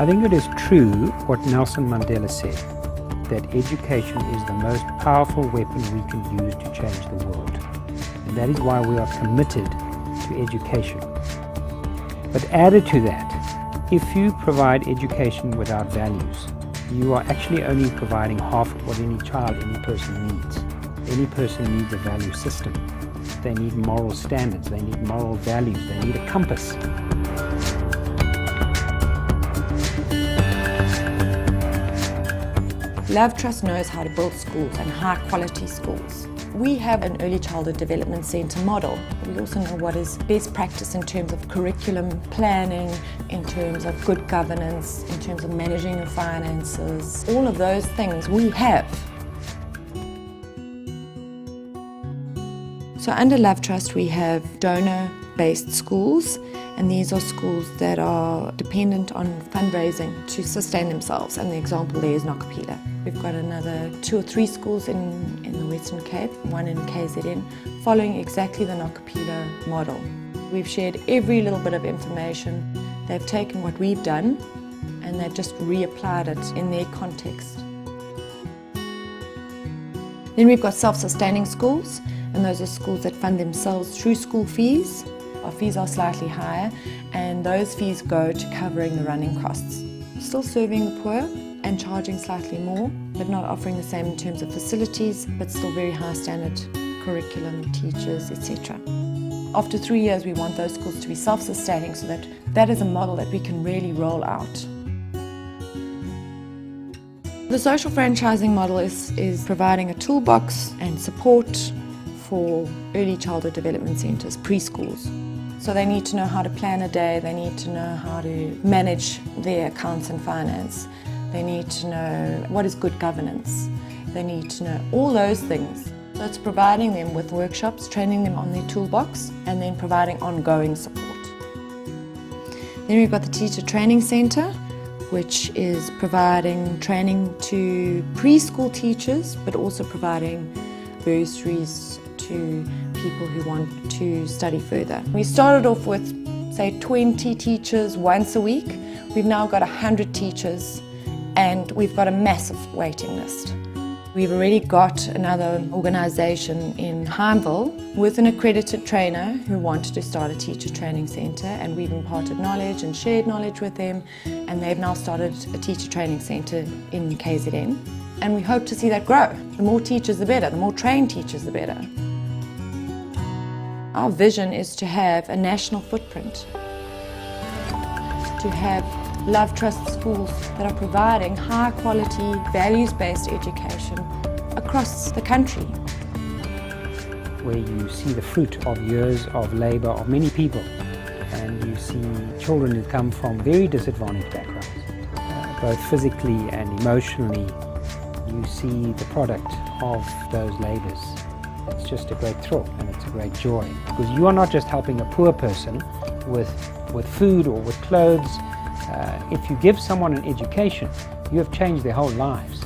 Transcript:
I think it is true what Nelson Mandela said, that education is the most powerful weapon we can use to change the world. And that is why we are committed to education. But added to that, if you provide education without values, you are actually only providing half of what any child, any person needs. Any person needs a value system. They need moral standards, they need moral values, they need a compass. Love Trust knows how to build schools and high quality schools. We have an early childhood development centre model. We also know what is best practice in terms of curriculum planning, in terms of good governance, in terms of managing your finances. All of those things we have. So under Love Trust we have donor-based schools, and these are schools that are dependent on fundraising to sustain themselves, and the example there is Nokuphila. We've got another 2 or 3 schools in the Western Cape, one in KZN, following exactly the Nokuphila model. We've shared every little bit of information. They've taken what we've done and they've just reapplied it in their context. Then we've got self-sustaining schools, and those are schools that fund themselves through school fees. Our fees are slightly higher, and those fees go to covering the running costs. Still serving the poor and charging slightly more, but not offering the same in terms of facilities, but still very high standard curriculum, teachers, etc. After 3 years, we want those schools to be self-sustaining, so that is a model that we can really roll out. The social franchising model is providing a toolbox and support for early childhood development centres, preschools. So they need to know how to plan a day, they need to know how to manage their accounts and finance, they need to know what is good governance, they need to know all those things. So it's providing them with workshops, training them on their toolbox, and then providing ongoing support. Then we've got the Teacher Training Centre, which is providing training to preschool teachers, but also providing bursaries to people who want to study further. We started off with, say, 20 teachers once a week. We've now got 100 teachers, and we've got a massive waiting list. We've already got another organisation in Heimville with an accredited trainer who wanted to start a teacher training centre, and we've imparted knowledge and shared knowledge with them, and they've now started a teacher training centre in KZN, and we hope to see that grow. The more teachers the better, the more trained teachers the better. Our vision is to have a national footprint, to have Love Trust schools that are providing high quality, values-based education across the country. Where you see the fruit of years of labour of many people, and you see children who come from very disadvantaged backgrounds, both physically and emotionally. You see the product of those labours. It's just a great thrill and it's a great joy, because you are not just helping a poor person with food or with clothes. If you give someone an education, you have changed their whole lives.